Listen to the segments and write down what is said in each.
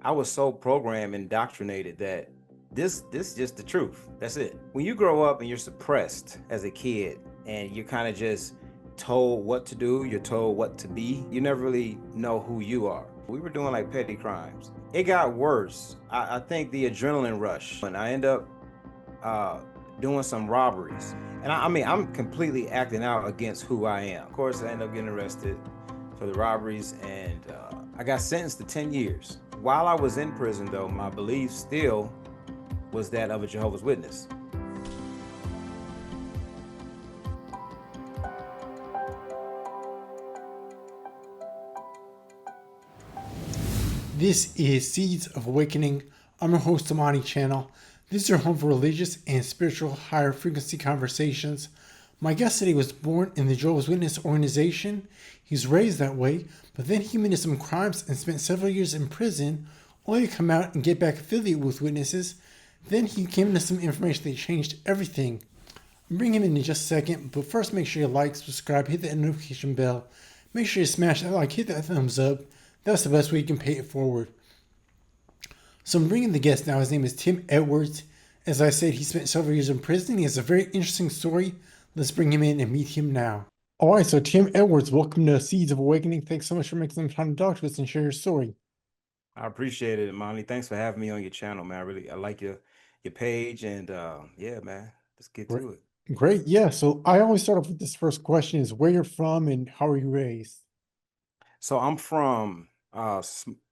I was so programmed, indoctrinated that this is just the truth. That's it. When you grow up and you're suppressed as a kid and you're kind of just told what to do, you're told what to be, you never really know who you are. We were doing like petty crimes. It got worse. I think the adrenaline rush. And I end up uh, doing some robberies. And I mean, I'm completely acting out against who I am. Of course, I end up getting arrested for the robberies, and I got sentenced to 10 years. While I was in prison, though, my belief still was that of a Jehovah's Witness. This is Seeds of Awakening. I'm your host, Amani Channel. This is your home for religious and spiritual higher frequency conversations. My guest today was born in the Jehovah's Witness organization. He's raised that way, but then he committed some crimes and spent several years in prison, only to come out and get back affiliated with witnesses. Then he came into some information that changed everything. I'll bring him in just a second, but first make sure you like, subscribe, hit that notification bell. Make sure you smash that like, hit that thumbs up. That's the best way you can pay it forward. So I'm bringing the guest now. His name is Tim Edwards. As I said, he spent several years in prison. He has a very interesting story. Let's bring him in and meet him now. All right, so Tim Edwards, welcome to Seeds of Awakening. Thanks so much for making some time to talk to us and share your story. I appreciate it, Monty. Thanks for having me on your channel, man. I like your page, and yeah, man. Let's get Great. to it. Great, yeah. So I always start off with this first question: is where you're from and how are you raised? So I'm from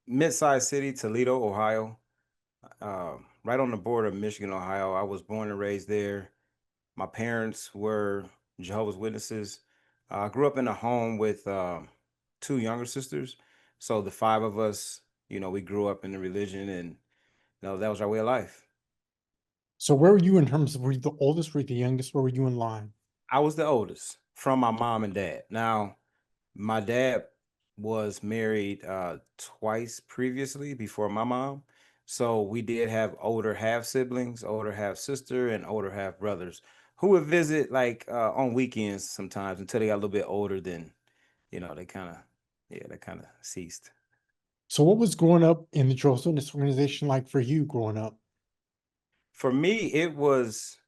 mid-sized city, Toledo, Ohio, right on the border of Michigan, Ohio. I was born and raised there. My parents were Jehovah's Witnesses. I grew up in a home with two younger sisters. So the five of us, we grew up in the religion, and that was our way of life. So where were you in terms of, were you the oldest, were you the youngest, where were you in line? I was the oldest from my mom and dad. Now, my dad was married twice previously before my mom. So we did have older half siblings, older half sister, and older half brothers who would visit like on weekends sometimes until they got a little bit older. Then, they kind of ceased. So what was growing up in the Jehovah's Witness organization like for you growing up? For me, it was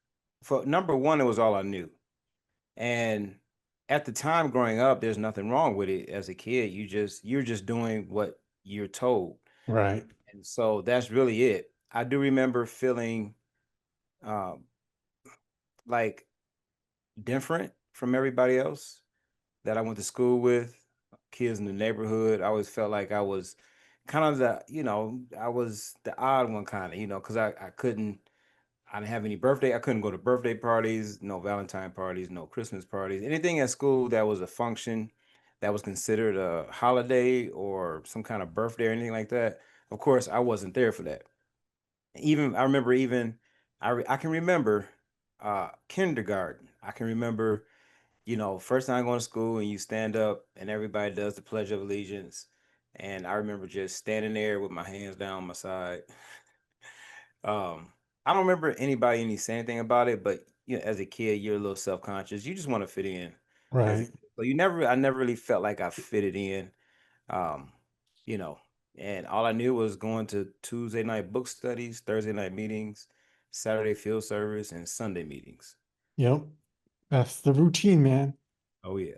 for number one, it was all I knew. And at the time growing up, there's nothing wrong with it as a kid. You're just doing what you're told. Right. And so that's really it. I do remember feeling um, like different from everybody else that I went to school with, kids in the neighborhood. I always felt like I was kind of I was the odd one kind of, because I didn't have any birthday. I couldn't go to birthday parties, no Valentine parties, no Christmas parties, anything at school that was a function that was considered a holiday or some kind of birthday or anything like that. Of course, I wasn't there for that. Even I remember even I can remember kindergarten. I can remember, first time going to school and you stand up and everybody does the Pledge of Allegiance. And I remember just standing there with my hands down my side. Um, I don't remember anybody any saying anything about it, but as a kid, you're a little self-conscious. You just want to fit in as a Right. kid. So I never really felt like I fitted in. Um, you know, and all I knew was going to Tuesday night book studies, Thursday night meetings, Saturday field service, and Sunday meetings. Yep. That's the routine, man. Oh yeah.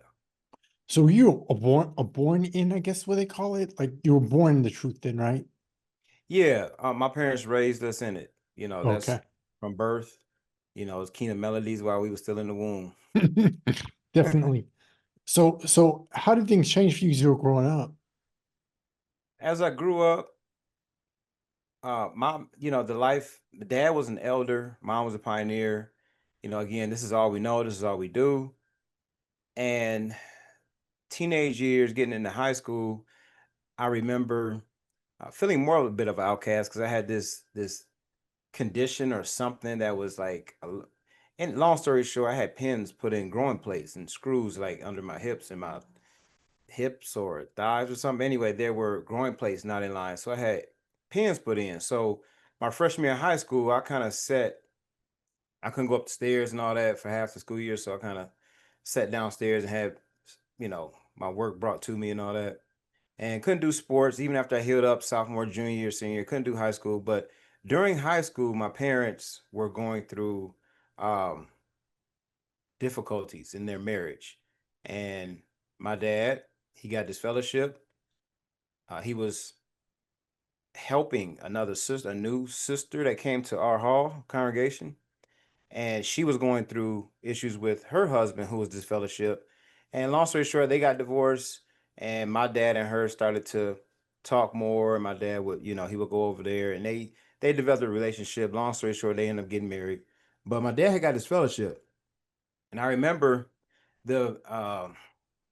So were you a born in, I guess what they call it? Like you were born in the truth then, right? Yeah, my parents raised us in it. That's Okay. from birth. It's Kingdom Melodies while we were still in the womb. Definitely. So how did things change for you as you were growing up? As I grew up, the life, the dad was an elder, mom was a pioneer. Again, this is all we know, this is all we do. And teenage years, getting into high school, I remember feeling more of a bit of an outcast because I had this condition or something that was like, and long story short, I had pins put in growing plates and screws like under my hips and my hips or thighs or something. Anyway, there were growing plates not in line. So I had pins put in. So my freshman year of high school, I couldn't go up the stairs and all that for half the school year. So I kind of sat downstairs and had, my work brought to me and all that. and couldn't do sports even after I healed up sophomore, junior year, senior year. Couldn't do high school, but during high school, my parents were going through um, difficulties in their marriage, and my dad, he got this fellowship. He was helping another sister, a new sister that came to our hall congregation, and she was going through issues with her husband, who was disfellowship. And long story short, they got divorced, and my dad and her started to talk more. And my dad would, he would go over there, and they developed a relationship. Long story short, they ended up getting married. But my dad had got his fellowship, and the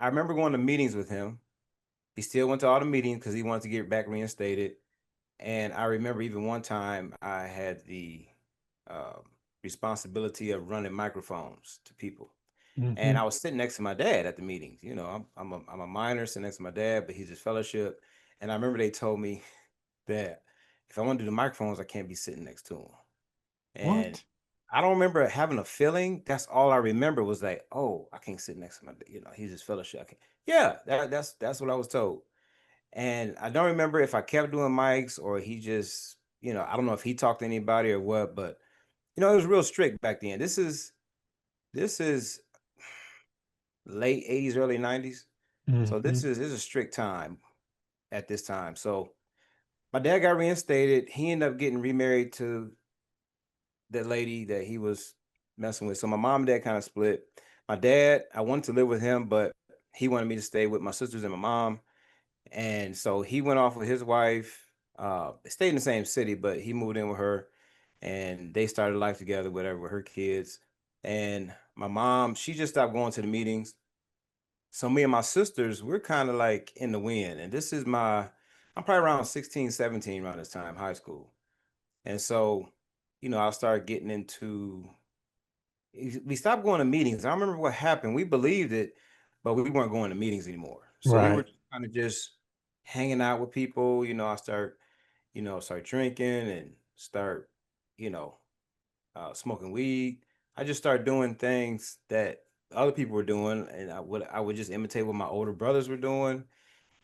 I remember going to meetings with him. He still went to all the meetings because he wanted to get back reinstated. And I remember even one time I had the um, responsibility of running microphones to people. And Hmm. I was sitting next to my dad at the meetings. I'm a minor sitting next to my dad, but he's his fellowship. And I remember they told me that if I want to do the microphones, I can't be sitting next to him. And What? I don't remember having a feeling. That's all I remember was like, oh, I can't sit next to he's his fellowship. I can't. Yeah, that's what I was told. And I don't remember if I kept doing mics or he just, I don't know if he talked to anybody or what, but it was real strict back then. This is late 80s, early 90s. So Hmm. this is a strict time at this time. So my dad got reinstated. He ended up getting remarried to that lady that he was messing with. So my mom and dad kind of split. My dad, I wanted to live with him, but he wanted me to stay with my sisters and my mom. And so he went off with his wife. They stayed in the same city, but he moved in with her and they started life together, whatever, with her kids. And my mom, she just stopped going to the meetings. So me and my sisters, we're kind of like in the wind. And I'm probably around 16, 17 around this time, high school. And so, I started getting into we stopped going to meetings. I don't remember what happened. We believed it, but we weren't going to meetings anymore. So we were Right. kind of just hanging out with people. Start drinking and start, you know, smoking weed. I just started doing things that other people were doing, and I would just imitate what my older brothers were doing.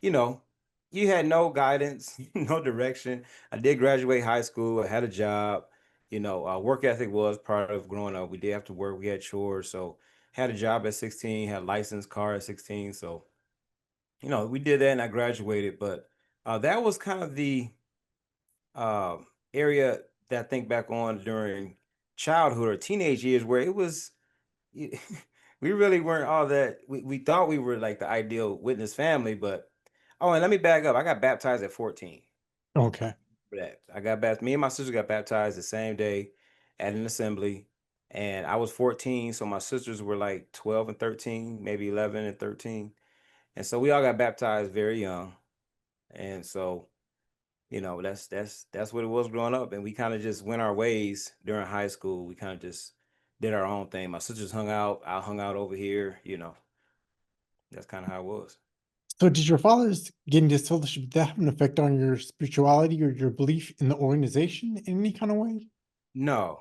you know, you had no guidance, no direction. I did graduate high school. I had a job. Work ethic was part of growing up. We did have to work. We had chores. So had a job at 16, had a licensed car at 16. So, we did that and I graduated. But that was kind of the uh, area that I think back on during childhood or teenage years where it was, we really weren't all that. We thought we were like the ideal witness family, but oh, and let me back up. I got baptized at 14. Okay. For that. I got baptized. Me and my sister got baptized the same day at an assembly. And I was 14, so my sisters were like 12 and 13, maybe 11 and 13. And so we all got baptized very young. And so, that's what it was growing up. And we kind of just went our ways during high school. We kind of just did our own thing. My sisters hung out, I hung out over here. That's kind of how it was. So did your father's getting this fellowship, did that have an effect on your spirituality or your belief in the organization in any kind of way? No,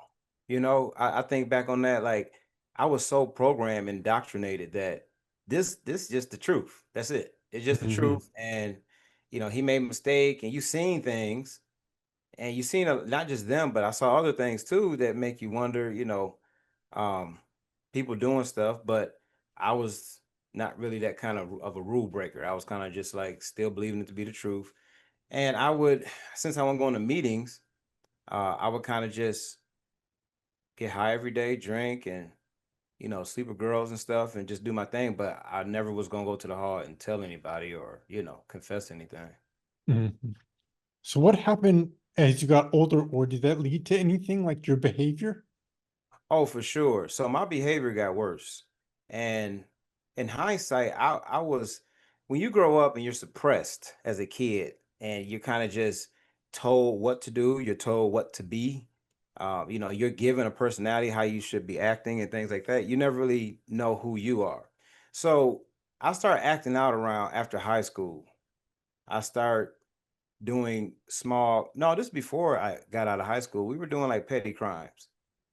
I think back on that, like I was so programmed, indoctrinated that this just the truth. That's it. It's just the Hmm. truth. And he made a mistake, and you seen things, and you seen not just them, but I saw other things too that make you wonder. Um, people doing stuff, but I was not really that kind of a rule breaker. I was kind of just like still believing it to be the truth. And I would, since I wasn't going to meetings, I would kind of just get high every day, drink, and sleep with girls and stuff, and just do my thing. But I never was gonna go to the hall and tell anybody or confess anything. Hmm. So what happened as you got older, or did that lead to anything like your behavior? Oh, for sure. So my behavior got worse, and in hindsight, I was when you grow up and you're suppressed as a kid, and you're kind of just told what to do, you're told what to be. You're given a personality, how you should be acting, and things like that. You never really know who you are. So I started acting out around after high school. I start doing small. No, this is before I got out of high school. We were doing like petty crimes,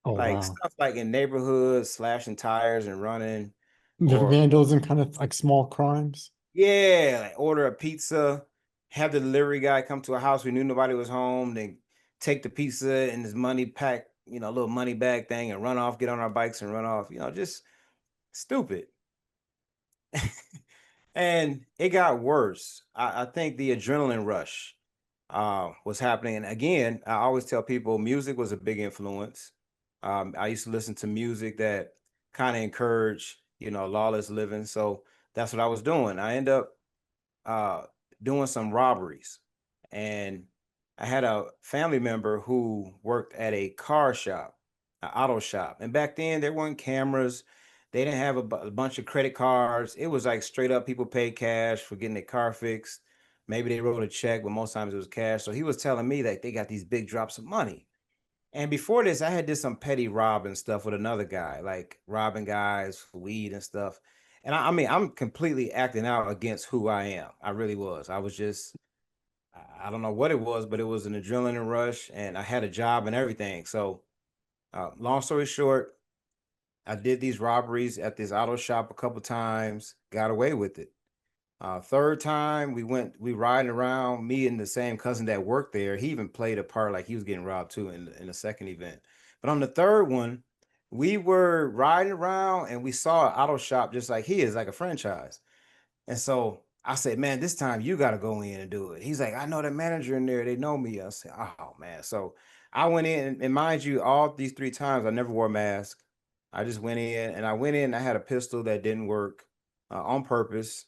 Oh, like wow. stuff like in neighborhoods, slashing tires and running, The or vandalism kind of like small crimes. Yeah, like order a pizza, have the delivery guy come to a house. We knew nobody was home. Then take the pizza and his money pack, a little money bag thing, and run off. Get on our bikes and run off. Just stupid. And it got worse. I think the adrenaline rush was happening. And again, I always tell people music was a big influence. I used to listen to music that kind of encouraged, lawless living. So that's what I was doing. I end up uh, doing some robberies, and I had a family member who worked at a car shop, an auto shop. And back then, there weren't cameras. They didn't have a bunch of credit cards. It was like straight up people paid cash for getting their car fixed. Maybe they wrote a check, but most times it was cash. So he was telling me that they got these big drops of money. And before this, I had did some petty robbing stuff with another guy, like robbing guys for weed and stuff. And I mean, I'm completely acting out against who I am. I really was. I was just, I don't know what it was, but it was an adrenaline rush, and I had a job and everything. So, long story short, I did these robberies at this auto shop a couple times, got away with it. Third time we riding around, me and the same cousin that worked there. He even played a part like he was getting robbed too in the second event. But on the third one, we were riding around and we saw an auto shop just like he is, like a franchise. And so I said, man, this time you got to go in and do it. He's like, I know the manager in there. They know me. I said, oh man. So I went in, and mind you, all these three times I never wore a mask. I just went in, and I went in. I had a pistol that didn't work on purpose.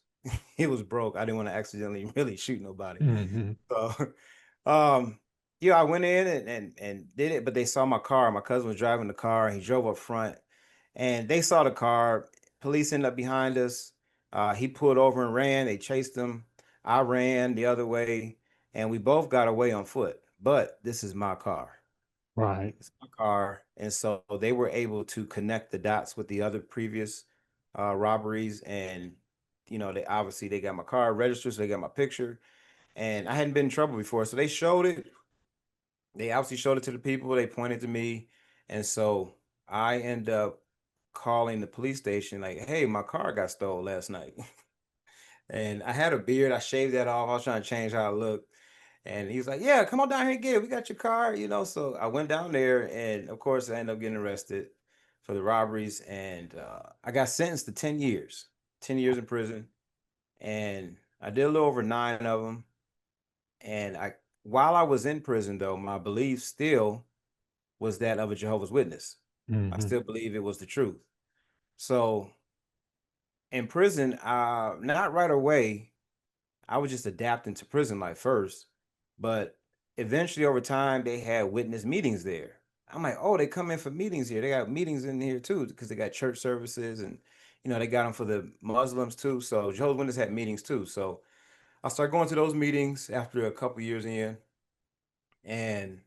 It was broke. I didn't want to accidentally really shoot nobody. Hmm. So, um, yeah, I went in and did it, but they saw my car. My cousin was driving the car, and he drove up front, and they saw the car. Police ended up behind us. He pulled over and ran. They chased him. I ran the other way, and we both got away on foot. But this is my car. Right. It's my car, and so they were able to connect the dots with the other previous robberies, and they obviously they got my car registered, so they got my picture, and I hadn't been in trouble before, so they showed it. They obviously showed it to the people. They pointed to me, and so I end up calling the police station, like, "Hey, my car got stole last night." And I had a beard. I shaved that off. I was trying to change how I looked. And he was like, "Yeah, come on down here and get it. We got your car." So I went down there, and of course, I ended up getting arrested for the robberies, and I got sentenced to 10 years, 10 years in prison, and I did a little over nine of them. And while I was in prison, though, my belief still was that of a Jehovah's Witness. I Hmm. still believe it was the truth. So in prison, not right away. I was just adapting to prison life first, but eventually over time they had witness meetings there. I'm like, oh, they come in for meetings here. They got meetings in here too because they got church services, and they got them for the Muslims too. So Jehovah's Witnesses had meetings too. So I started going to those meetings after a couple years in, and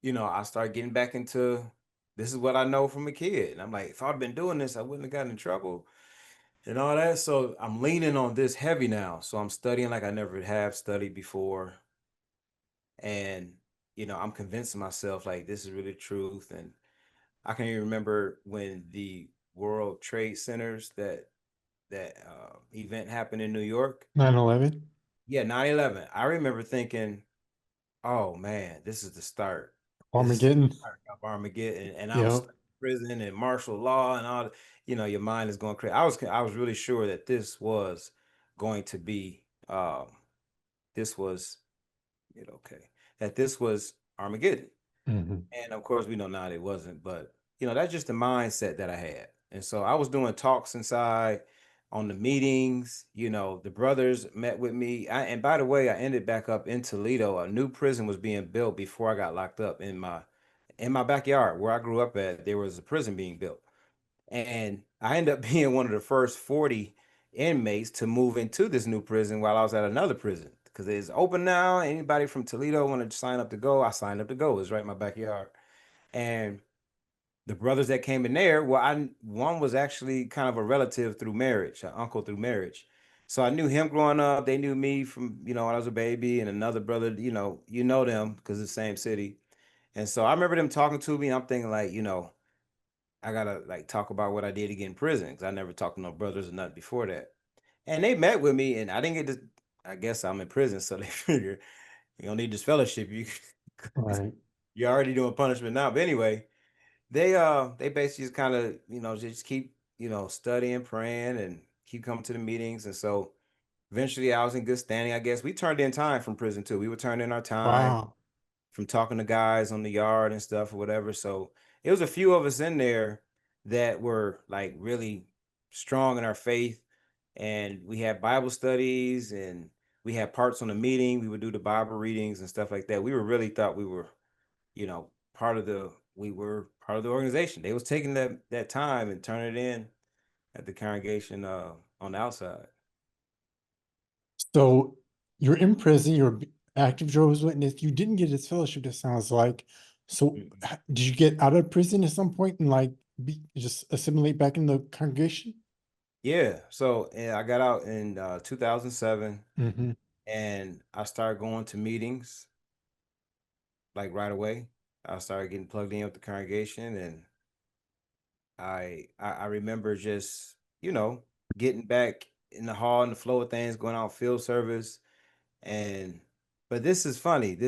I started getting back into this is what I know from a kid. And I'm like, if I'd been doing this, I wouldn't have gotten in trouble and all that. So I'm leaning on this heavy now. So I'm studying like I never have studied before. And, I'm convincing myself like this is really the truth. And I can even remember when the World Trade Centers that event happened in New York. 9/11. Yeah, 9/11. I remember thinking, oh man, this is the start. This is the Armageddon. start of Armageddon. And I'm Yep. stuck in prison and martial law and all. Your mind is going crazy. I was really sure that this was going to be this was okay, that this was Armageddon. Hmm. And of course, we know now it wasn't, but that's just the mindset that I had. And so I was doing talks inside on the meetings. The brothers met with me. And by the way, I ended back up in Toledo. A new prison was being built before I got locked up in my backyard where I grew up at. There was a prison being built, and I ended up being one of the first 40 inmates to move into this new prison while I was at another prison because it's open now. Anybody from Toledo want to sign up to go? I signed up to go. It's right in my backyard. And the brothers that came in there, well, one was actually kind of a relative through marriage, an uncle through marriage. So I knew him growing up. They knew me from, when I was a baby, and another brother, you know them because it's the same city. And so I remember them talking to me. And I'm thinking like, I gotta like talk about what I did to get in prison because I never talked to no brothers or nothing before that. And they met with me, and I didn't get to. I guess I'm in prison, so they figure you don't need this fellowship. Right. You're already doing punishment now. But anyway, they basically just kind of just keep studying, praying, and keep coming to the meetings. And so eventually, I was in good standing. I guess we turned in time from prison too. We would turn in our time Wow. from talking to guys on the yard and stuff or whatever. So it was a few of us in there that were like really strong in our faith, and we had Bible studies and we had parts on the meeting. We would do the Bible readings and stuff like that. We were really thought we were, we were part of the organization. They was taking that time and turning it in at the congregation on the outside. So you're in prison, you're an active Jehovah's Witness. You didn't get his fellowship, it sounds like. So Mhm. did you get out of prison at some point and like just assimilate back in the congregation? Yeah. So I got out in 2007, Mm-hmm. and I started going to meetings like right away. I started getting plugged in with the congregation, and I remember just getting back in the hall and the flow of things, going out field service, and but this is funny.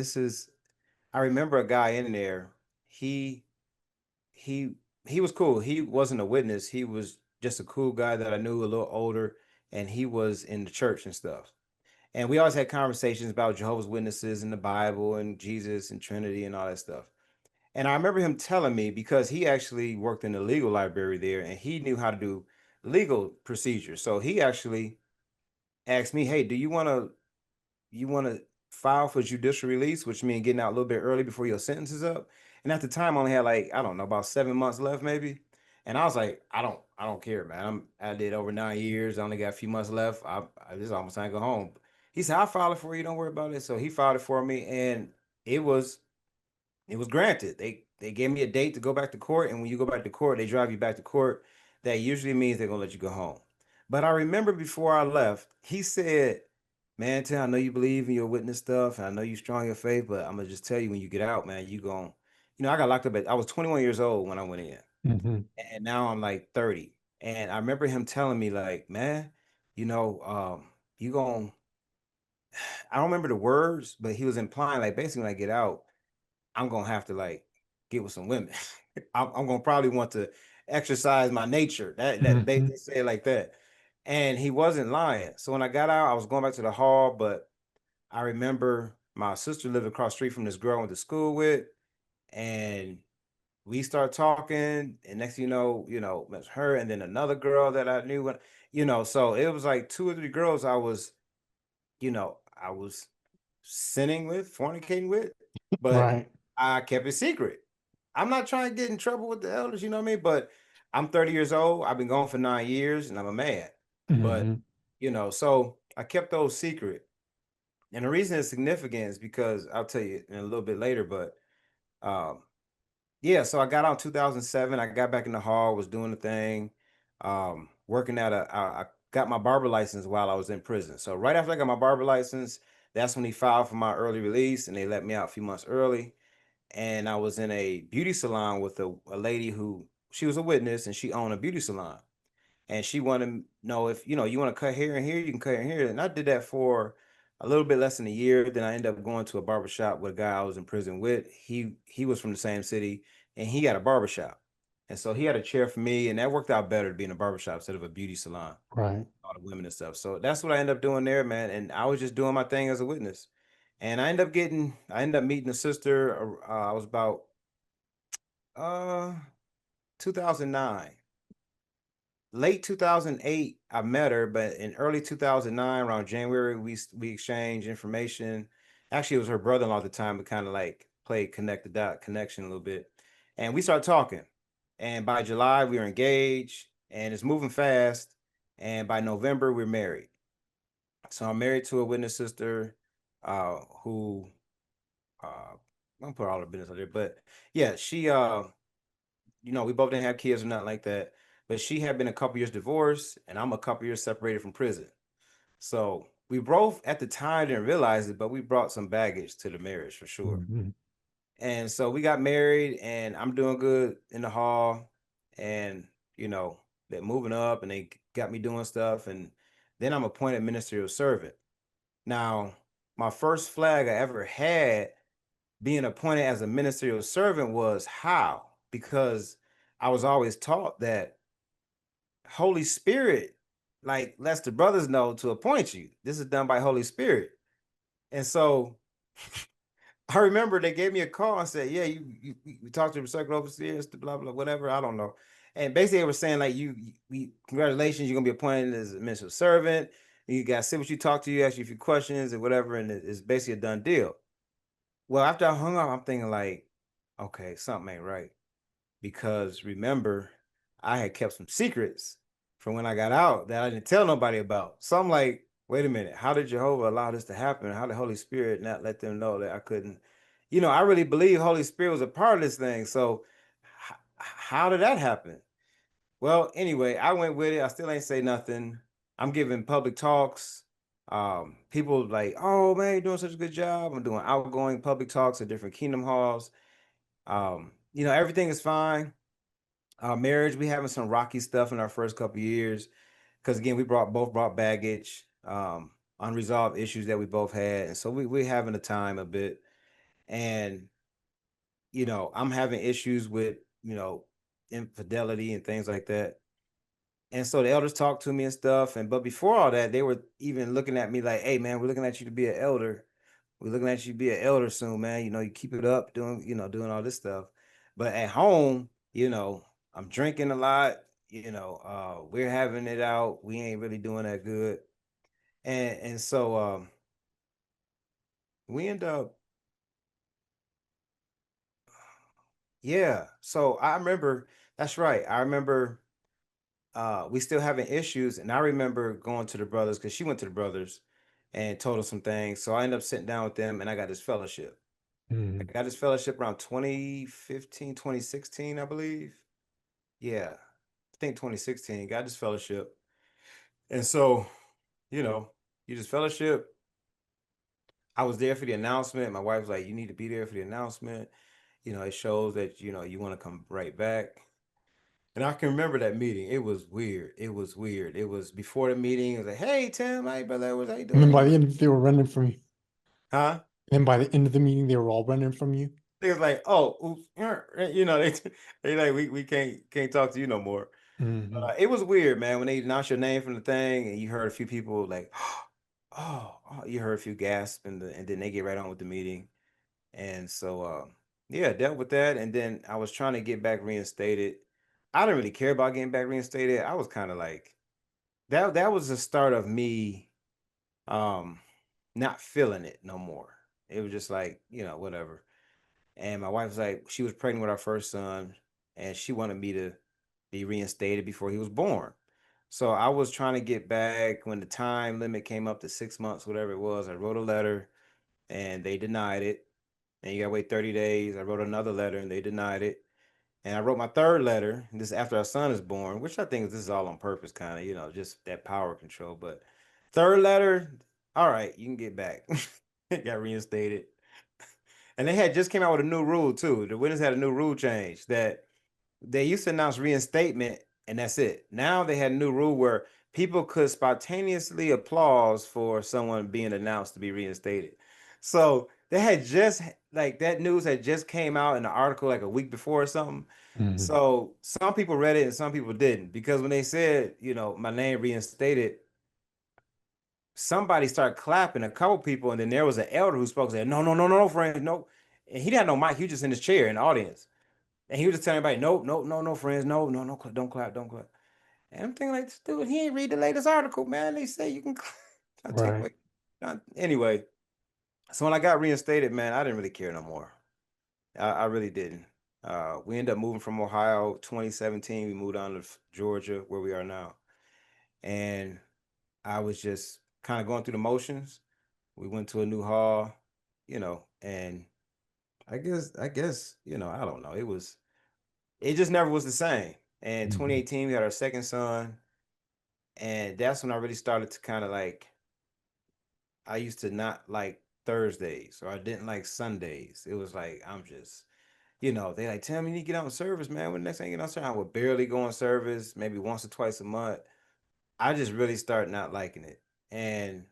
I remember a guy in there. He he he was cool. He wasn't a witness. He was just a cool guy that I knew, a little older, and he was in the church and stuff. And we always had conversations about Jehovah's Witnesses and the Bible and Jesus and Trinity and all that stuff. And I remember him telling me, because he actually worked in the legal library there and he knew how to do legal procedures. So he actually asked me, "Hey, do you want to file for judicial release, which means getting out a little bit early before your sentence is up?" And at the time, I only had like, I don't know, about 7 months left, maybe. And I was like, I don't care, man. I did over 9 years. I only got a few months left. This is almost time to go home. He said, "I'll file it for you. Don't worry about it." So he filed it for me, and it was it was granted. They gave me a date to go back to court, and when you go back to court, they drive you back to court. That usually means they're gonna let you go home. But I remember before I left, he said, "Man, Tim, I know you believe in your witness stuff, and I know you strong in your faith, but I'm gonna just tell you, when you get out, man, you gon' I got locked up I was 21 years old when I went in, Mm-hmm. and now I'm like 30. And I remember him telling me, like, man, you gon' I don't remember the words, but he was implying like basically when I get out, I'm gonna have to like get with some women. I'm gonna probably want to exercise my nature. That Mm-hmm. they say it like that. And he wasn't lying. So when I got out, I was going back to the hall, but I remember my sister lived across the street from this girl I went to school with, and we start talking, and next thing it's her and then another girl that I knew so it was like two or three girls I was sinning with, fornicating with, but Right. I kept it secret. I'm not trying to get in trouble with the elders, you know what I mean? But I'm 30 years old. I've been gone for 9 years and I'm a man. But, Mm-hmm. so I kept those secret. And the reason it's significant is because I'll tell you in a little bit later, but um, yeah, so I got out in 2007. I got back in the hall, was doing the thing, working I got my barber license while I was in prison. So right after I got my barber license, that's when he filed for my early release and they let me out a few months early. And I was in a beauty salon with a lady who, she was a witness and she owned a beauty salon. And she wanted to know if, you want to cut hair in here, you can cut hair in here. And I did that for a little bit less than a year. Then I ended up going to a barber shop with a guy I was in prison with. He was from the same city and he had a barber shop. And so he had a chair for me, and that worked out better to be in a barber shop instead of a beauty salon, Right. all the women and stuff. So that's what I ended up doing there, man. And I was just doing my thing as a witness. And I ended up meeting a sister. I was about uh 2009. Late 2008, I met her, but in early 2009, around January, we exchanged information. Actually, it was her brother-in-law at the time, but kind of like played connect the dot connection a little bit. And we started talking. And by July, we were engaged, and it's moving fast. And by November, we're married. So I'm married to a witness sister, who I'm gonna put all her business out there, but yeah, she we both didn't have kids or nothing like that. But she had been a couple years divorced, and I'm a couple years separated from prison. So we both at the time didn't realize it, but we brought some baggage to the marriage for sure. Mm-hmm. And so we got married, and I'm doing good in the hall, and they're moving up, and they got me doing stuff, and Then I'm appointed ministerial servant. Now, my first flag I ever had being appointed as a ministerial servant was how? Because I was always taught that Holy Spirit, like, lets the brothers know to appoint you. This is done by Holy Spirit. And so I remember they gave me a call and said, "Yeah, you talked to the circle overseers, blah blah whatever. I don't know." And basically, they were saying like, we congratulations, you're gonna be appointed as a ministerial servant. You got to sit with you, talk to you, ask you a few questions and whatever, and it's basically a done deal. Well, after I hung up, I'm thinking like, okay, something ain't right because remember, I had kept some secrets from when I got out that I didn't tell nobody about. So I'm like, wait a minute, how did Jehovah allow this to happen? How did Holy Spirit not let them know that I couldn't? I really believe Holy Spirit was a part of this thing. So how did that happen? Well, anyway, I went with it. I still ain't say nothing. I'm giving public talks. People like, oh man, you're doing such a good job. I'm doing outgoing public talks at different kingdom halls. Everything is fine. Our marriage, we having some rocky stuff in our first couple of years because again, we both brought baggage, unresolved issues that we both had, and so we're having a time a bit. And I'm having issues with infidelity and things like that. And so the elders talked to me and stuff. But before all that, they were even looking at me like, "Hey, man, we're looking at you to be an elder. We're looking at you to be an elder soon, man. You keep it up, doing all this stuff." But at home, I'm drinking a lot. We're having it out. We ain't really doing that good. And so we end up, yeah. So I remember, that's right. I remember we still having issues, and I remember going to the brothers because she went to the brothers and told us some things. So I ended up sitting down with them and I got this fellowship. Mm-hmm. I got this fellowship around 2015, 2016, I believe. Yeah, I think 2016. Got this fellowship. And so, you know, you just fellowship. I was there for the announcement. My wife was like, "You need to be there for the announcement. It shows that, you want to come right back." And I can remember that meeting. It was weird. It was weird. It was before the meeting. It was like, "Hey, Tim, hey, brother, how you And then doing?" by the end, they were running from you. Huh? And then by the end of the meeting, they were all running from you. They was like, "Oh, oops," they like, we can't talk to you no more. Mm-hmm. It was weird, man, when they announced your name from the thing and you heard a few people like, oh, you heard a few gasps and then they get right on with the meeting. And so, yeah, dealt with that. And then I was trying to get back reinstated. I didn't really care about getting back reinstated. I was kind of like, that was the start of me, um, not feeling it no more. It was just like, whatever. And my wife was like, she was pregnant with our first son, and she wanted me to be reinstated before he was born. So I was trying to get back when the time limit came up to 6 months, whatever it was. I wrote a letter and they denied it. And you gotta wait 30 days. I wrote another letter and they denied it. And I wrote my third letter, this is after our son is born, which I think this is all on purpose, kind of, just that power control. But third letter, all right, you can get back. Got reinstated. And they had just came out with a new rule too. The witness had a new rule change that they used to announce reinstatement and that's it. Now they had a new rule where people could spontaneously applause for someone being announced to be reinstated. So they had just like that news had just came out in the article like a week before or something. Mm-hmm. So some people read it and some people didn't because when they said, my name reinstated, somebody started clapping, a couple people, and then there was an elder who spoke and said, "No, no, no, no, no, friends, no." And he had no mic, he was just in his chair in the audience. And he was just telling everybody, "No, no, no, no, friends, no, no, no, don't clap, don't clap." And I'm thinking like, this dude, he ain't read the latest article, man. They say you can clap. I take Right. away. Anyway, so when I got reinstated, man, I didn't really care no more. I really didn't. We ended up moving from Ohio 2017. We moved on to Georgia, where we are now. And I was just kind of going through the motions. We went to a new hall, and I guess, I don't know. It just never was the same. And Mm-hmm. 2018, we had our second son, and that's when I really started to kind of like, I used to not like Thursdays or I didn't like Sundays. It was like, I'm just, they like, "Tell me you need to get out in service, man. When the next time you get on service?" I would barely go on service, maybe once or twice a month. I just really started not liking it. And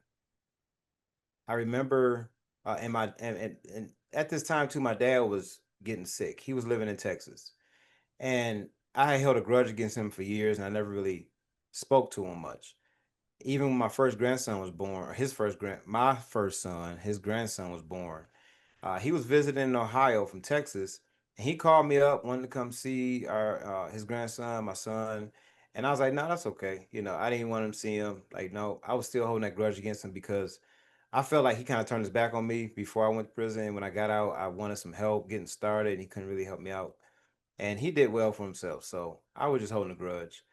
I remember, and at this time too, my dad was getting sick. He was living in Texas, and I held a grudge against him for years, and I never really spoke to him much. Even when my first grandson was born, or my first son, his grandson was born. He was visiting in Ohio from Texas, and he called me up, wanted to come see our his grandson, my son, and I was like, "No, that's okay." I didn't want him to see him. Like, no, I was still holding that grudge against him because I felt like he kind of turned his back on me before I went to prison. When I got out, I wanted some help getting started, and he couldn't really help me out. And he did well for himself, so I was just holding a grudge.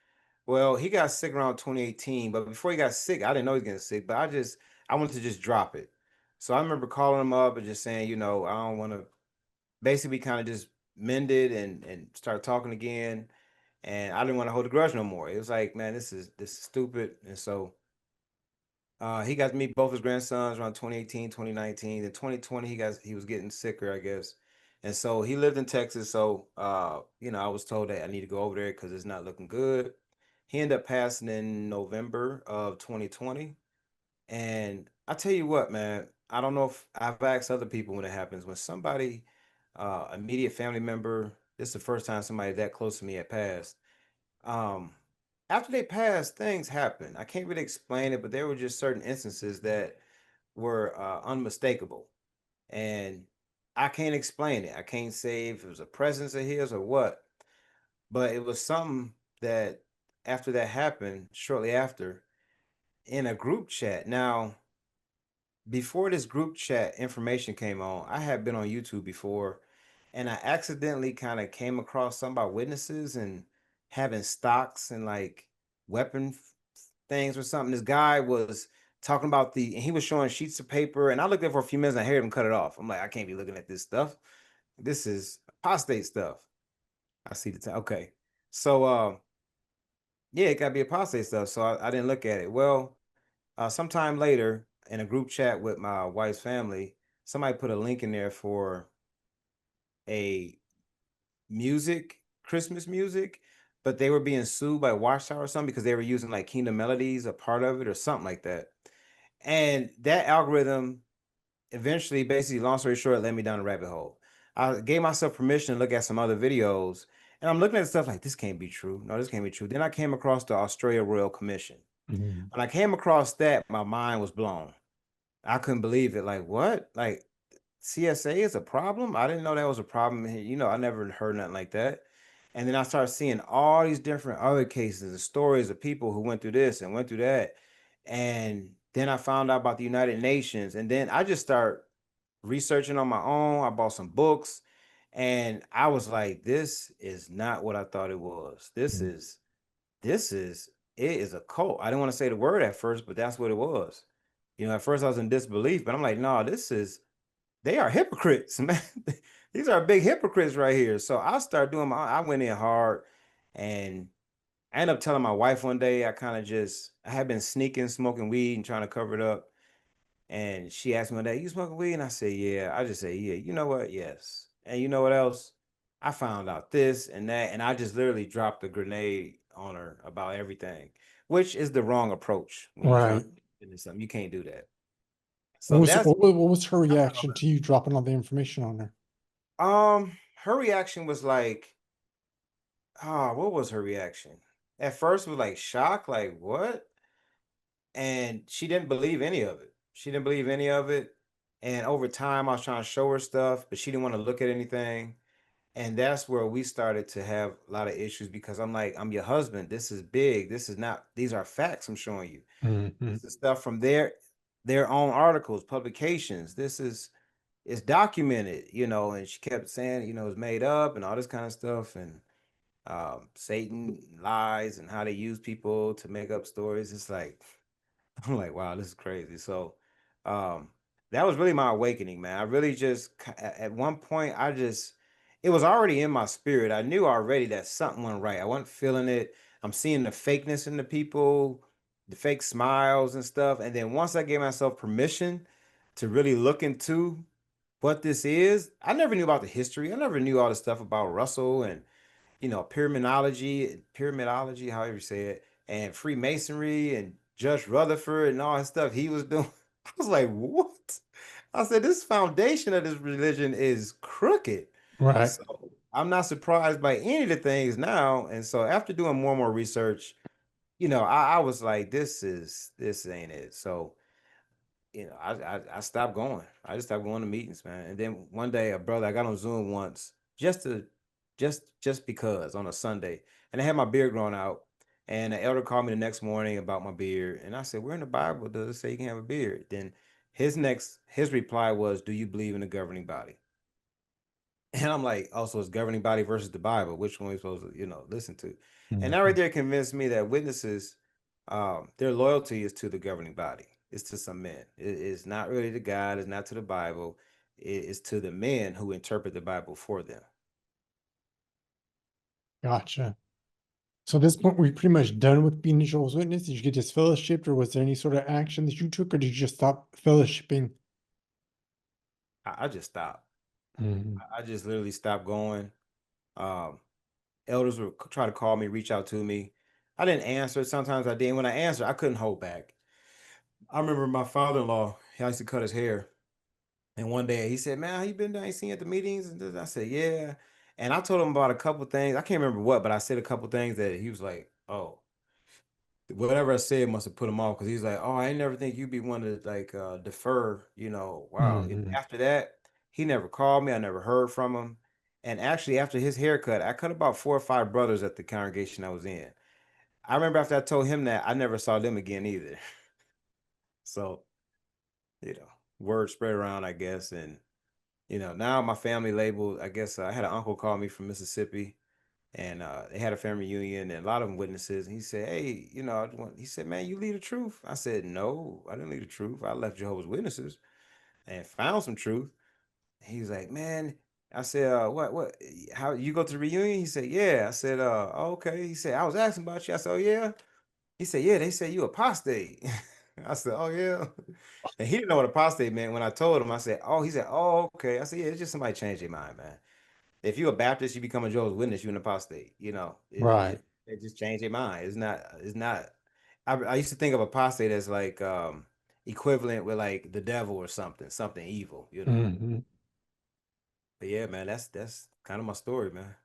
Well, he got sick around 2018, but before he got sick, I didn't know he was getting sick, but I wanted to just drop it. So I remember calling him up and just saying, I don't want to basically kind of just mend it and start talking again. And I didn't want to hold a grudge no more. It was like, man, this is stupid. And so he got to meet both his grandsons around 2018, 2019. In 2020, he was getting sicker, I guess. And so he lived in Texas. So I was told that I need to go over there because it's not looking good. He ended up passing in November of 2020. And I tell you what, man, I don't know if I've asked other people when it happens. When somebody, immediate family member, this is the first time somebody that close to me had passed. Um, After they passed, things happened. I can't really explain it, but there were just certain instances that were unmistakable. And I can't explain it. I can't say if it was a presence of his or what, but it was something that after that happened, shortly after, in a group chat. Now, before this group chat information came on, I had been on YouTube before, and I accidentally kind of came across some about witnesses and having stocks and like weapon things or something. This guy was talking about and he was showing sheets of paper, and I looked at it for a few minutes and I heard him cut it off. I'm like, I can't be looking at this stuff. This is apostate stuff. I see the time. Okay. So, yeah, it got to be apostate stuff. So I didn't look at it. Well, sometime later in a group chat with my wife's family, somebody put a link in there for a Christmas music, but they were being sued by Watchtower or something because they were using like Kingdom Melodies, a part of it or something like that. And that algorithm eventually, basically, long story short, led me down a rabbit hole. I gave myself permission to look at some other videos, and I'm looking at stuff like this can't be true. No, this can't be true. Then I came across the Australia Royal Commission. Mhm. When I came across that, my mind was blown. I couldn't believe it. Like, what? Like, CSA is a problem? I didn't know that was a problem. I never heard nothing like that. And then I started seeing all these different other cases and stories of people who went through this and went through that. And then I found out about the United Nations. And then I just start researching on my own. I bought some books and I was like, this is not what I thought it was. Mhm. It is a cult. I didn't want to say the word at first, but that's what it was. At first I was in disbelief, but I'm like, no, they are hypocrites, man. These are big hypocrites right here. So I went in hard, and I ended up telling my wife one day, I had been sneaking, smoking weed and trying to cover it up. And she asked me one day, you smoking weed? And I said, yeah. I just say, yeah. You know what? Yes. And you know what else? I found out this and that. And I just literally dropped a grenade on her about everything, which is the wrong approach when you're trying Right. to finish something. You can't do that. What So was that's what was her that's how reaction to you dropping all the information on her? her reaction was like, what was her reaction? At first it was like shock, like what? And she didn't believe any of it. She didn't believe any of it. And over time, I was trying to show her stuff, but she didn't want to look at anything. And that's where we started to have a lot of issues because I'm like, I'm your husband. This is big. This is not, these are facts I'm showing you. Mhm. This is stuff from their own articles, publications. It's documented, and she kept saying, it's made up and all this kind of stuff. And Satan lies and how they use people to make up stories. It's like, I'm like, wow, this is crazy. So, um, that was really my awakening, man. I really at one point, it was already in my spirit. I knew already that something went right. I wasn't feeling it. I'm seeing the fakeness in the people, the fake smiles and stuff. And then once I gave myself permission to really look into what this is, I never knew about the history. I never knew all the stuff about Russell and pyramidology, however you say it. and Freemasonry and Judge Rutherford and all that stuff he was doing. I was like, what? I said, this foundation of this religion is crooked. Right. So I'm not surprised by any of the things now. And so after doing more and more research, I was like, this ain't it. So I stopped going. I just stopped going to meetings, man. And then one day, a brother, I got on Zoom once just because on a Sunday, and I had my beard grown out. And the elder called me the next morning about my beard, and I said, "Where in the Bible does it say you can have a beard?" Then his reply was, "Do you believe in the governing body?" And I'm like, "Oh, so it's governing body versus the Bible. Which one are we supposed to, listen to?" And that right Mhm. there convinced me that witnesses, their loyalty is to the governing body. It's to some men. It's not really to God. It's not to the Bible. It's to the men who interpret the Bible for them. Gotcha. So at this point, were you pretty much done with being a Jehovah's Witness? Did you get disfellowshipped, or was there any sort of action that you took, or did you just stop fellowshipping? I just stopped. Mhm. I just literally stopped going. Um, Elders would try to call me, reach out to me. I didn't answer. Sometimes I did. When I answered, I couldn't hold back. I remember my father-in-law. He used to cut his hair. And one day he said, "Man, how you been down? You seen at the meetings?" And I said, "Yeah." And I told him about a couple things. I can't remember what, but I said a couple things that he was like, "Oh, whatever I said must have put him off." Because he's like, "Oh, I ain't never think you'd be one to like defer." Wow. And Mhm. after that, he never called me. I never heard from him. And actually, after his haircut, I cut about 4 or 5 brothers at the congregation I was in. I remember after I told him that, I never saw them again either. So, you know, word spread around, I guess, and now my family labeled, I guess I had an uncle call me from Mississippi, and they had a family reunion and a lot of them witnesses. And he said, "Hey, he said, man, you lead the truth." I said, "No, I didn't lead the truth. I left Jehovah's Witnesses and found some truth." He was like, "Man," I said, what, how you go to the reunion?" He said, "Yeah." I said, "Oh, okay." He said, "I was asking about you." I said, "Oh, yeah." He said, "Yeah, they said you apostate." I said, "Oh, yeah." And he didn't know what apostate meant. When I told him, I said, "Oh," he said, "Oh, okay." I said, "Yeah, it's just somebody changed their mind, man. If you're a Baptist, you become a Jehovah's Witness, you're an apostate. Right. It just changed their mind. It's not. I used to think of apostate as like equivalent with like the devil or something evil. Mhm. But yeah, man, that's kind of my story, man.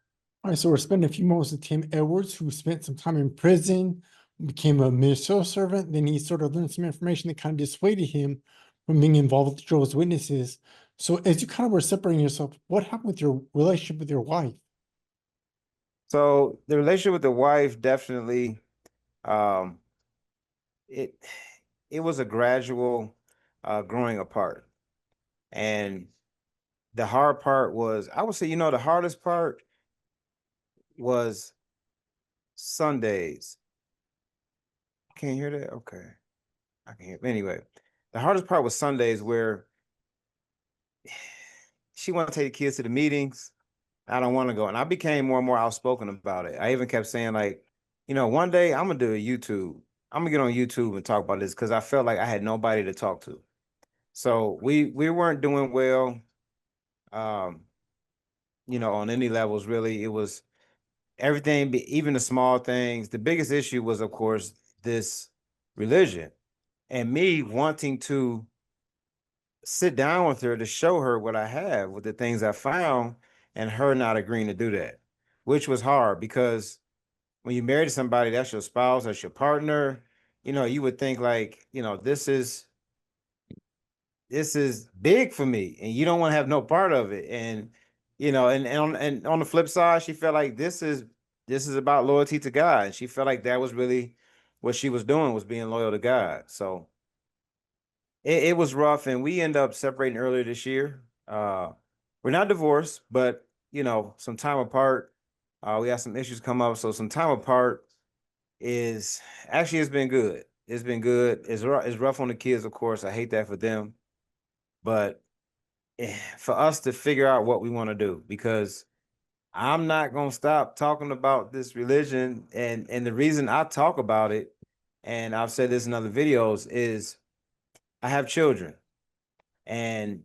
All right, so we're spending a few moments with Tim Edwards, who spent some time in prison, became a ministerial servant. Then he sort of learned some information that kind of dissuaded him from being involved with the Jehovah's Witnesses. So, as you kind of were separating yourself, what happened with your relationship with your wife? So the relationship with the wife definitely um it it was a gradual growing apart. And the hard part was, I would say, the hardest part was Sundays. Can't hear that? Okay. I can hear. Anyway, the hardest part was Sundays where she wanted to take the kids to the meetings. I don't want to go. And I became more and more outspoken about it. I even kept saying, like, one day I'm gonna do a YouTube. I'm gonna get on YouTube and talk about this because I felt like I had nobody to talk to. So we weren't doing well, um, on any levels really. It was everything, even the small things. The biggest issue was, of course, this religion and me wanting to sit down with her to show her what I have with the things I found, and her not agreeing to do that, which was hard because when you marry somebody, that's your spouse, that's your partner. You would think like, this is big for me, and you don't want to have no part of it. And and on the flip side, she felt like this is about loyalty to God, and she felt like that was really what she was doing, was being loyal to God. So it was rough, and we end up separating earlier this year. We're not divorced, but some time apart. We had some issues come up, so some time apart is actually, it's been good. It's been good. It's rough on the kids, of course. I hate that for them, but for us to figure out what we want to do, because I'm not gonna stop talking about this religion, and the reason I talk about it, and I've said this in other videos, is I have children, and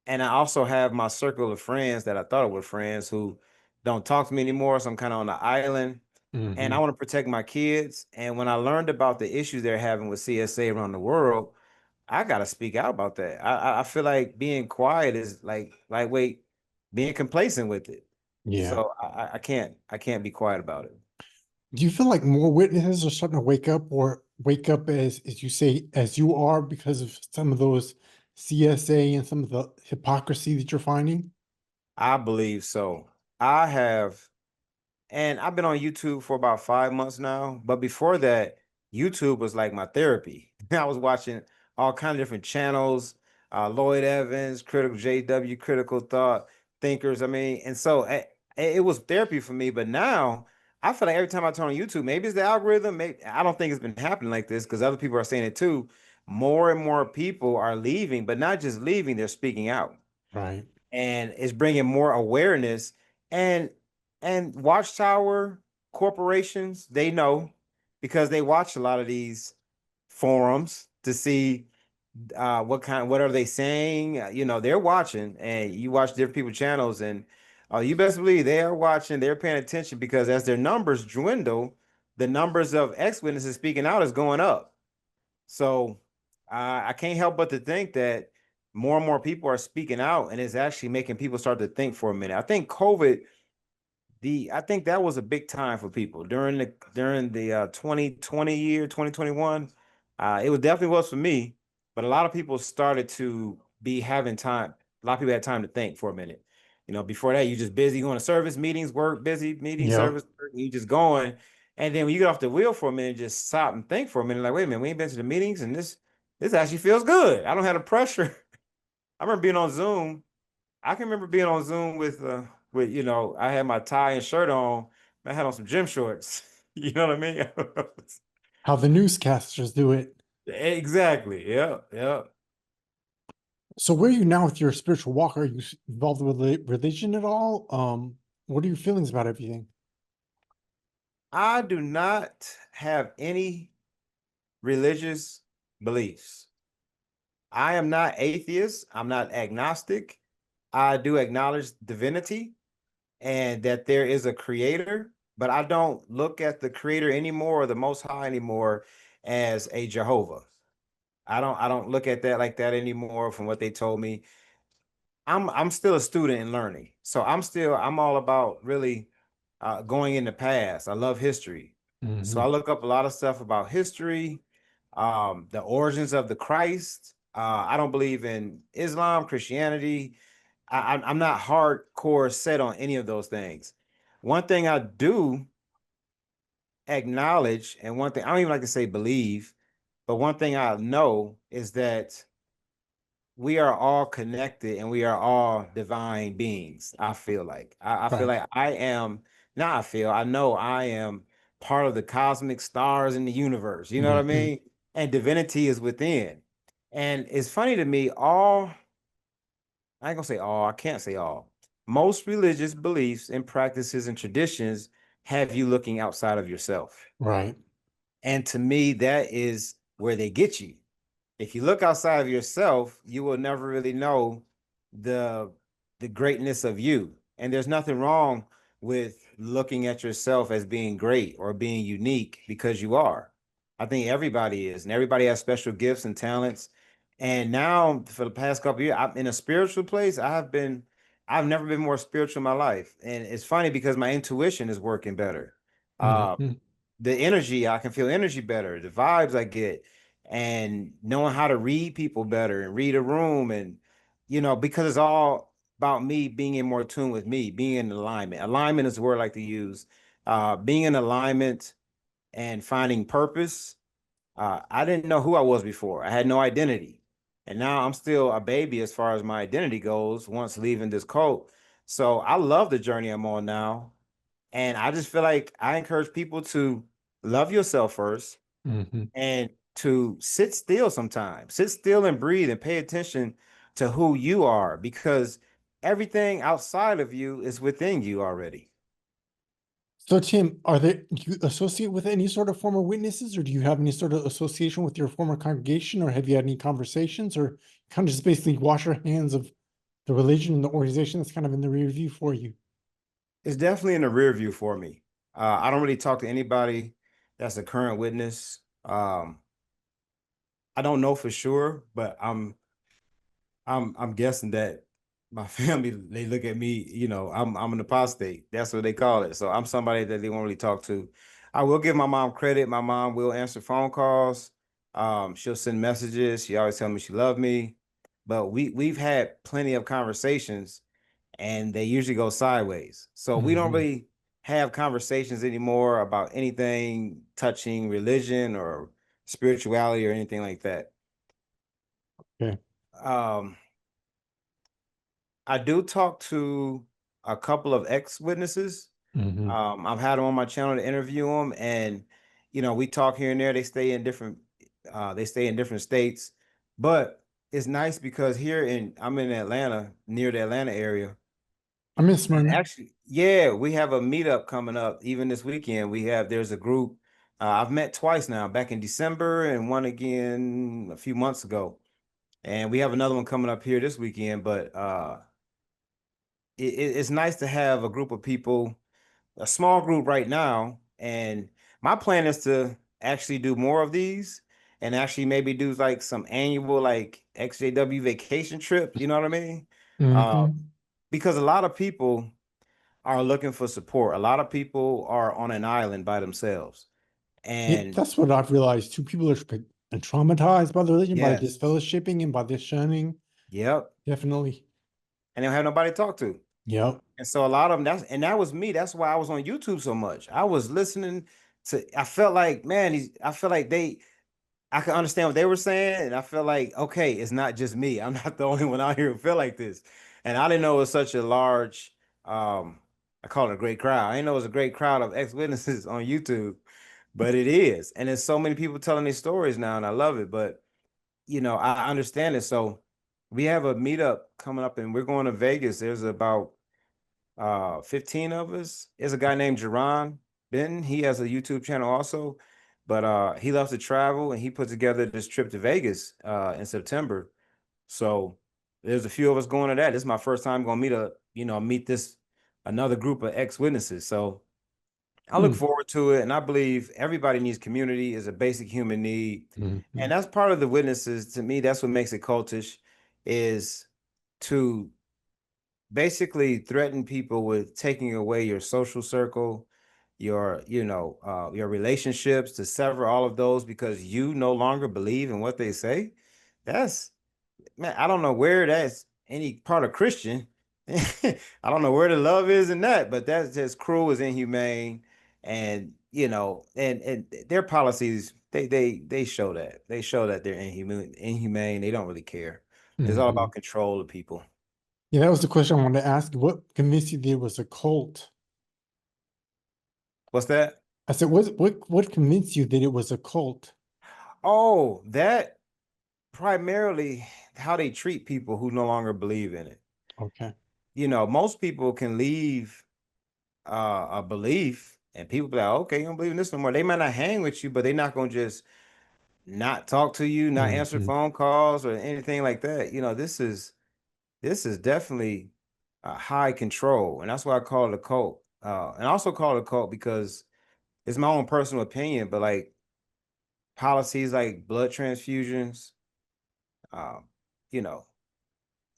I also have my circle of friends that I thought were friends who don't talk to me anymore. So I'm kind of on the island. and I Hmm. want to protect my kids. And when I learned about the issues they're having with CSA around the world, I gotta speak out about that. I feel like being quiet is like wait, being complacent with it. Yeah. So I can't be quiet about it. Do you feel like more witnesses are starting to wake up as you say, as you are because of some of those CSA and some of the hypocrisy that you're finding? I believe so. I have And I've been on YouTube for about 5 months now. But before that, YouTube was like my therapy. I was watching all kind of different channels, Lloyd Evans, Critical JW, Critical Thought, Thinkers. I mean, and so it was therapy for me. But now I feel like every time I turn on YouTube, maybe it's the algorithm. Maybe I don't think it's been happening like this because other people are saying it too. More and more people are leaving, but not just leaving, they're speaking out, Right. and it's bringing more awareness. And and watchtower corporations, they know, because they watch a lot of these forums to see what are they saying. They're watching, and you watch different people channels, and you best believe they are watching, they're paying attention, because as their numbers dwindle, the numbers of ex-witnesses speaking out is going up. So I can't help but to think that more and more people are speaking out, and it's actually making people start to think for a minute. I think COVID, I think that was a big time for people during the 2020 year, 2021. It was definitely was for me, but a lot of people started to be having time. A lot of people had time to think for a minute. Before that, you just busy going to service meetings, work, busy meeting, Yep. service, work, you just going. And then when you get off the wheel for a minute, just stop and think for a minute, like, wait a minute, we ain't been to the meetings, and this actually feels good. I don't have the pressure. I remember being on Zoom. I can remember being on Zoom with I had my tie and shirt on. I had on some gym shorts. You know what I mean? How the newscasters do it. Exactly. Yeah, yeah. So where are you now with your spiritual walk? Are you involved with religion at all? What are your feelings about everything? I do not have any religious beliefs. I am not atheist. I'm not agnostic. I do acknowledge divinity and that there is a creator, but I don't look at the creator anymore, or the most high anymore, as a Jehovah. I don't look at that like that anymore from what they told me. I'm still a student and learning. So I'm all about really going in the past. I love history. So I Hmm. look up a lot of stuff about history, the origins of the Christ. I don't believe in Islam, Christianity. I'm not hardcore set on any of those things. One thing I do acknowledge, and one thing I don't even like to say believe, but one thing I know is that we are all connected and we are all divine beings. I feel like I feel Right. like I am not I feel I know I am part of the cosmic stars in the universe. You know what I Hmm. mean? And divinity is within. And it's funny to me, all I ain't gonna say all, I can't say all. Most religious beliefs and practices and traditions have you looking outside of yourself. Right. And to me, that is where they get you. If you look outside of yourself, you will never really know the the greatness of you. And there's nothing wrong with looking at yourself as being great or being unique, because you are. I think everybody is, and everybody has special gifts and talents. And now, for the past couple of years, I'm in a spiritual place. I've never been more spiritual in my life. And it's funny because my intuition is working better. Uh, Hmm. the energy, I can feel energy better, the vibes I get, and knowing how to read people better and read a room. And because it's all about me being in more tune with me, being in alignment. Alignment is the word I like to use. Being in alignment and finding purpose. I didn't know who I was before. I had no identity, and now I'm still a baby as far as my identity goes once leaving this cult. So I love the journey I'm on now. And I just feel like I encourage people to love yourself first, Hmm. and to sit still sometimes. Sit still and breathe and pay attention to who you are, because everything outside of you is within you already. So Tim, do you associate with any sort of former witnesses, or do you have any sort of association with your former congregation, or have you had any conversations, or kind of just basically wash your hands of the religion and the organization that's kind of in the rear view for you? It's definitely in the rear view for me. I don't really talk to anybody that's a current witness. I don't know for sure, but I'm guessing that my family, they look at me, I'm an apostate. That's what they call it. So I'm somebody that they won't really talk to. I will give my mom credit. My mom will answer phone calls. She'll send messages. She always tell me she loved me. But we've had plenty of conversations and they usually go sideways. So we don't Hmm. really have conversations anymore about anything touching religion or spirituality or anything like that. Okay. Um, I do talk to a couple of ex-witnesses. Hmm. I've had them on my channel to interview them, and we talk here and there. They stay in different states, but it's nice because I'm in Atlanta, near the Atlanta area, I'm in and Smyrna. actually, yeah, we have a meetup coming up even this weekend. There's a group. I've met twice now, back in December and one again a few months ago, and we have another one coming up here this weekend. But it's nice to have a group of people, a small group right now. And my plan is to actually do more of these and actually maybe do like some annual like XJW vacation trips. You know what I mean? Uh, Hmm. because a lot of people are looking for support. A lot of people are on an island by themselves. Yeah, And that's what I've realized too. People are been traumatized by the religion, by this yes, fellowshipping and by this shunning. yep. Definitely. And they don't have nobody to talk to. Yep. And so a lot of them, that was me. That's why I was on YouTube so much. I was listening I felt like, man, I feel like I could understand what they were saying. And I feel like, okay, it's not just me. I'm not the only one out here who feel like this. And I didn't know it was such a large, I call it a great crowd. I didn't know it was a great crowd of ex-witnesses on YouTube, but it is. And there's so many people telling these stories now, and I love it. But, I understand it. So we have a meetup coming up and we're going to Vegas. There's about 15 of us. There's a guy named Jerron Benton. He has a YouTube channel also, but he loves to travel and he put together this trip to Vegas in September. So there's a few of us going to that. This is my first time going to meet this another group of ex-witnesses. So I look Mm. forward to it, and I believe everybody needs community is a basic human need, and Mhm. that's part of the witnesses. To me, that's what makes it cultish, is to basically threaten people with taking away your social circle, your relationships, to sever all of those because you no longer believe in what they say. That's, man, I don't know where that's any part of Christian. I don't know where the love is in that, but that's just cruel, is inhumane, and and their policies, they show that they're inhumane. They don't really care. It's all Mhm. about control of people. Yeah, that was the question I wanted to ask. What convinced you that it was a cult? What's that? I said, what convinced you that it was a cult? Oh, that primarily how they treat people who no longer believe in it. Okay. Most people can leave a belief and people be like, okay, you don't believe in this no more. They might not hang with you, but they're not gonna just not talk to you, not answer Hmm. phone calls or anything like that. This is definitely a high control, and that's why I call it a cult. And I also call it a cult because it's my own personal opinion, but like policies like blood transfusions, um, you know,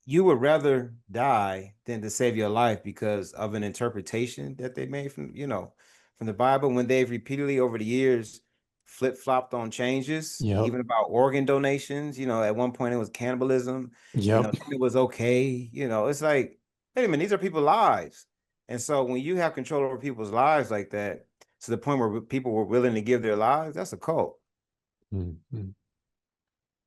you would rather die than to save your life because of an interpretation that they made from the Bible, when they've repeatedly over the years flip-flopped on changes, Yep. even about organ donations. At one point it was cannibalism, Yep. then it was okay. It's like, wait a minute, these are people's lives. And so when you have control over people's lives like that, to the point where people were willing to give their lives, that's a cult. Mhm.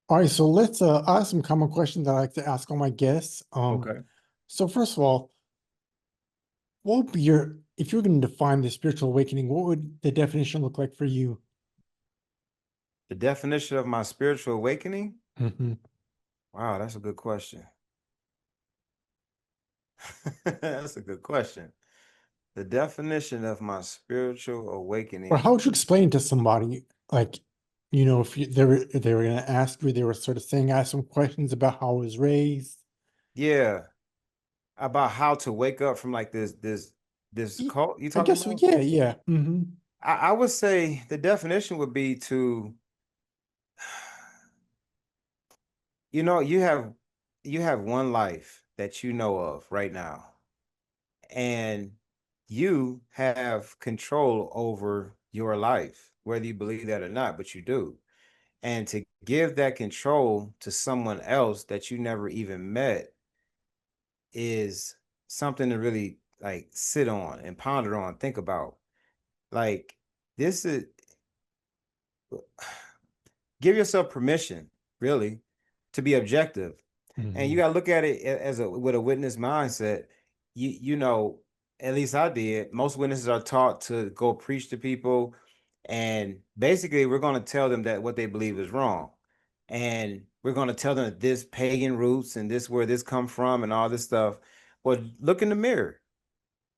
All right, so let's I have some common questions that I like to ask all my guests. Okay. So first of all, what would be if you were going to define the spiritual awakening, what would the definition look like for you? The definition of my spiritual awakening? Hmm. Wow, that's a good question. That's a good question. The definition of my spiritual Or how awakening. would you explain to somebody, like, if they were going to ask you, they were sort of saying, ask some questions about how I was raised. Yeah, about how to wake up from like this. This cult you I talking guess so. about? Yeah, yeah. Hmm. I would say the definition would be to, you have one life that you know of right now, and you have control over your life, whether you believe that or not, but you do. And to give that control to someone else that you never even met is something to really like sit on and ponder on, think about. Like, this is, give yourself permission, really, to be objective. And you Hmm. got to look at it as a with a witness mindset. You know, at least I did. Most witnesses are taught to go preach to people, and basically, we're going to tell them that what they believe is wrong, and we're going to tell them that this pagan roots and this where this come from and all this stuff. Well, look in the mirror.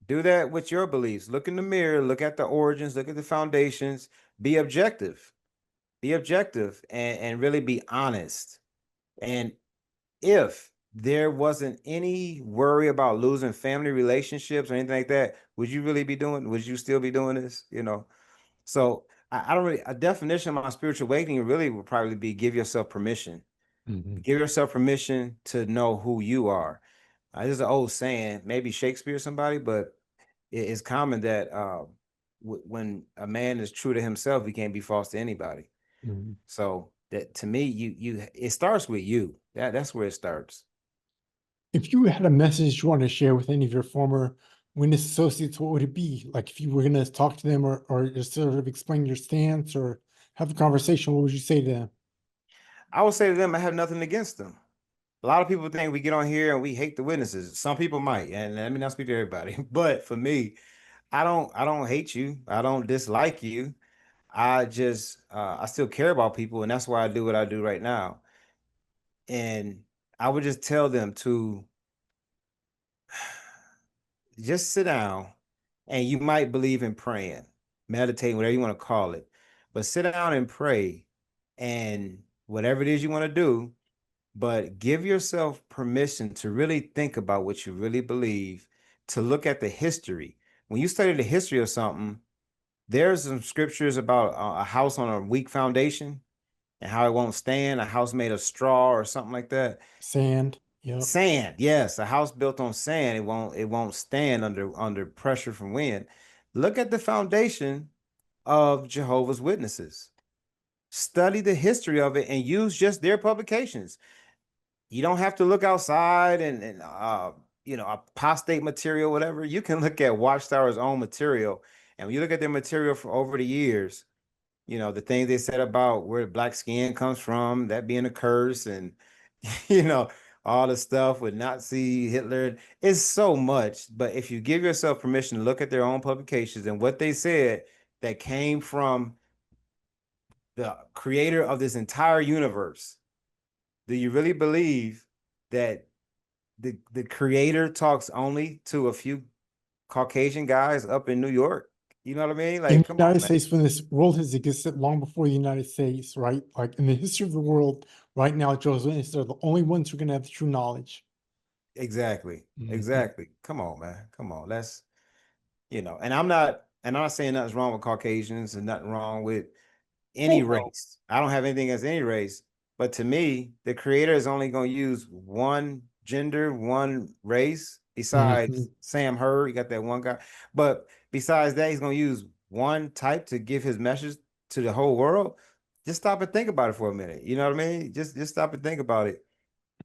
Do that with your beliefs. Look in the mirror. Look at the origins. Look at the foundations. Be objective. Be objective and really be honest. And if there wasn't any worry about losing family relationships or anything like that, would you still be doing this? So I don't really, a definition of my spiritual awakening really would probably be give yourself permission. Hmm. Give yourself permission to know who you are. This is an old saying, maybe Shakespeare or somebody, but it's common that when a man is true to himself, he can't be false to anybody. Hmm. So that to me, it starts with you. That's where it starts. If you had a message you want to share with any of your former witness associates, what would it be? Like if you were going to talk to them or just sort of explain your stance or have a conversation, what would you say to them? I would say to them, I have nothing against them. A lot of people think we get on here and we hate the witnesses. Some people might, and let me not speak to everybody. But for me, I don't hate you. I don't dislike you. I still care about people, and that's why I do what I do right now. And I would just tell them to just sit down, and you might believe in praying, meditating, whatever you want to call it, but sit down and pray, and whatever it is you want to do, but give yourself permission to really think about what you really believe, to look at the history. When you study the history of something, there's some scriptures about a house on a weak foundation and how it won't stand, a house made of straw or something like that. Sand. Yep. Sand, yes, a house built on sand, it won't stand under pressure from wind. Look at the foundation of Jehovah's Witnesses. Study the history of it and use just their publications. You don't have to look outside and apostate material, whatever. You can look at Watchtower's own material. And when you look at their material from over the years, the things they said about where black skin comes from, that being a curse, and you know, all the stuff with Nazi Hitler. It's so much. But if you give yourself permission to look at their own publications and what they said that came from the creator of this entire universe, do you really believe that the creator talks only to a few Caucasian guys up in New York? You know what I mean? In Like, the come on, United man. States, when this world has existed long before the United States, right? Like in the history of the world, right now, Jehovah's Witnesses are the only ones who are going to have the true knowledge. Exactly. Mhm. Exactly. Come on, man. Come on. And I'm not saying nothing's wrong with Caucasians and nothing wrong with any Oh no. race. I don't have anything against any race. But to me, the creator is only going to use one gender, one race, besides Mhm. Sam Hurd. You got that one guy. But besides that, he's going to use one type to give his message to the whole world. Just stop and think about it for a minute. You know what I mean? Just stop and think about it.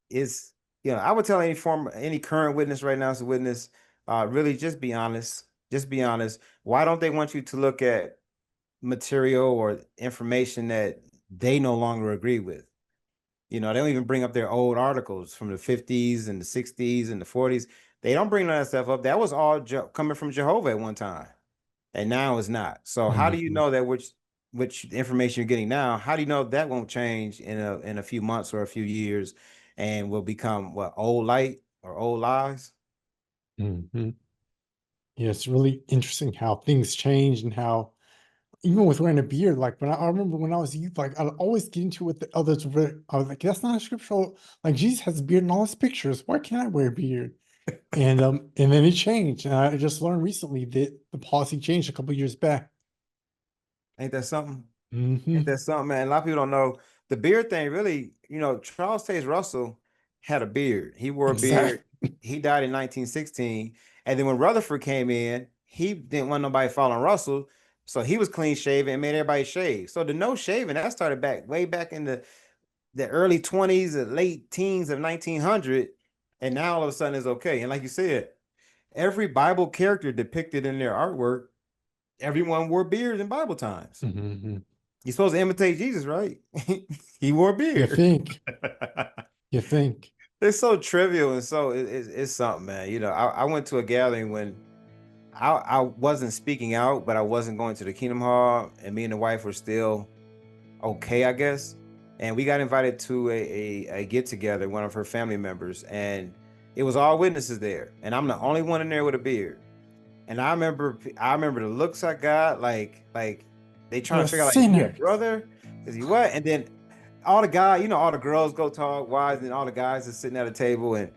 It's, I would tell any current witness right now as a witness, really just be honest. Just be honest. Why don't they want you to look at material or information that they no longer agree with? They don't even bring up their old articles from the 50s and the 60s and the 40s. They don't bring that stuff up. That was all coming from Jehovah at one time, and now it's not. So how do you Mhm. know that which information you're getting now? How do you know that won't change in a few months or a few years, and will become what, old light or old lies? Mhm. Yeah, it's really interesting how things change and how even with wearing a beard, like I remember when I was a youth, like I'd always get into what the others were. I was like, that's not a scriptural. Like Jesus has a beard in all his pictures. Why can't I wear a beard? And then it changed. And I just learned recently that the policy changed a couple years back. Ain't that something? Ain't Hmm. that something, man? A lot of people don't know the beard thing. Really, Charles Taze Russell had a beard. He wore a beard. Exactly. He died in 1916. And then when Rutherford came in, he didn't want nobody following Russell, so he was clean shaven and made everybody shave. So the no shaving that started back way back in the early 20s, or late teens of 1900, and now all of a sudden it's okay. And like you said, every Bible character depicted in their artwork, everyone wore beards in Bible times. Hmm. You're supposed to imitate Jesus, right? He wore a You beard. think, you think. It's so trivial and so it's something, man. I went to a gathering when I wasn't speaking out, but I wasn't going to the Kingdom Hall, and me and the wife were still okay, I guess. And we got invited to a get together, one of her family members, and it was all witnesses there, and I'm the only one in there with a beard. And I remember the looks I got, like they trying You're to figure out, like, is he a sinners. brother? Is he what? And then all the guys, all the girls go talk wives, and all the guys are sitting at a table, and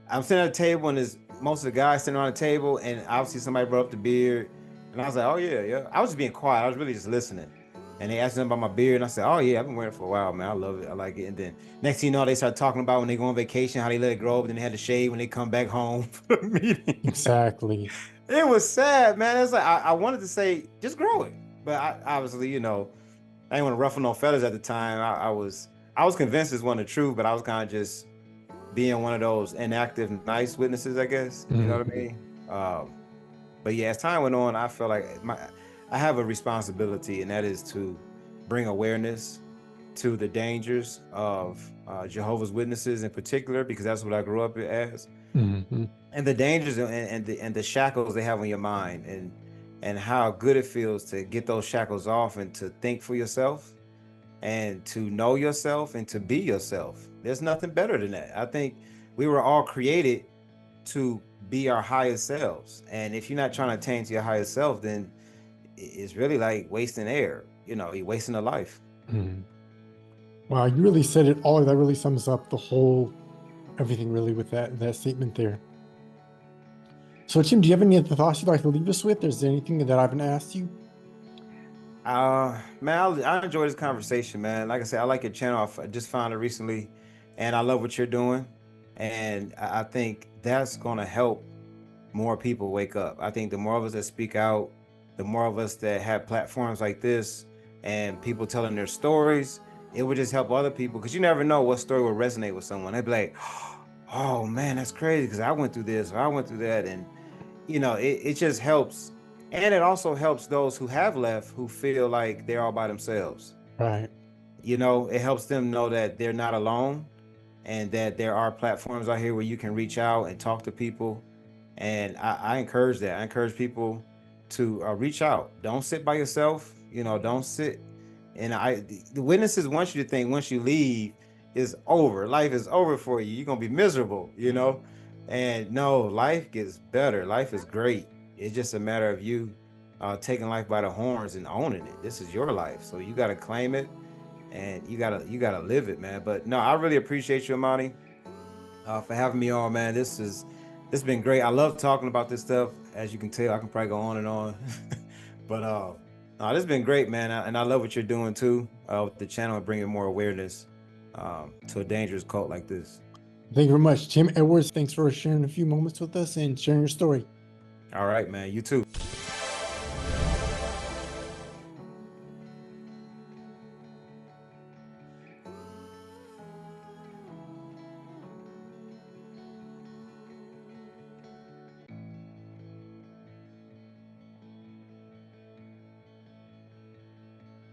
I'm sitting at a table, and there's most of the guys sitting around the table, and obviously somebody brought up the beard, and I was like, oh yeah, yeah. I was just being quiet. I was really just listening. And they asked me about my beard, and I said, oh yeah, I've been wearing it for a while, man. I love it. I like it. And then next thing you know, they start talking about when they go on vacation, how they let it grow, but then they had to shave when they come back home for the meeting. Exactly. It was sad, man. It's like I wanted to say just grow it, but I obviously, I didn't want to ruffle no feathers at the time. I was convinced it's one of the truth, but I was kind of just being one of those inactive, nice witnesses, I guess. You know what I Hmm. mean? But yeah, as time went on, I felt like I have a responsibility, and that is to bring awareness to the dangers of Jehovah's Witnesses in particular, because that's what I grew up as, Hmm. and the dangers and the shackles they have on your mind, and how good it feels to get those shackles off and to think for yourself and to know yourself and to be yourself. There's nothing better than that. I think we were all created to be our highest selves. And if you're not trying to attain to your highest self, then it's really like wasting air. You're wasting a life. Hmm. Wow, you really said it all. That really sums up the whole everything really with that statement there. So, Tim, do you have any other thoughts you'd like to leave us with? Is there anything that I haven't asked you? Man, I enjoy this conversation, man. Like I said, I like your channel. I just found it recently, and I love what you're doing. And I think that's gonna help more people wake up. I think the more of us that speak out, the more of us that have platforms like this and people telling their stories, it would just help other people, because you never know what story will resonate with someone. They'd be like, oh man, that's crazy because I went through this or I went through that. And, it just helps. And it also helps those who have left who feel like they're all by themselves. Right. It helps them know that they're not alone, and that there are platforms out here where you can reach out and talk to people. And I encourage that. I encourage people to reach out. Don't sit by yourself. Don't sit. And the witnesses want you to think once you leave is over. Life is over for you. You're gonna be miserable. And no, life gets better. Life is great. It's just a matter of you taking life by the horns and owning it. This is your life, so you got to claim it, and you gotta live it, man. But no, I really appreciate you, Amani, for having me on, man. This has been great. I love talking about this stuff. As you can tell, I can probably go on and on. But no, this has been great, man. And I love what you're doing too with the channel and bringing more awareness to a dangerous cult like this. Thank you very much, Tim Edwards. Thanks for sharing a few moments with us and sharing your story. All right, man. You too.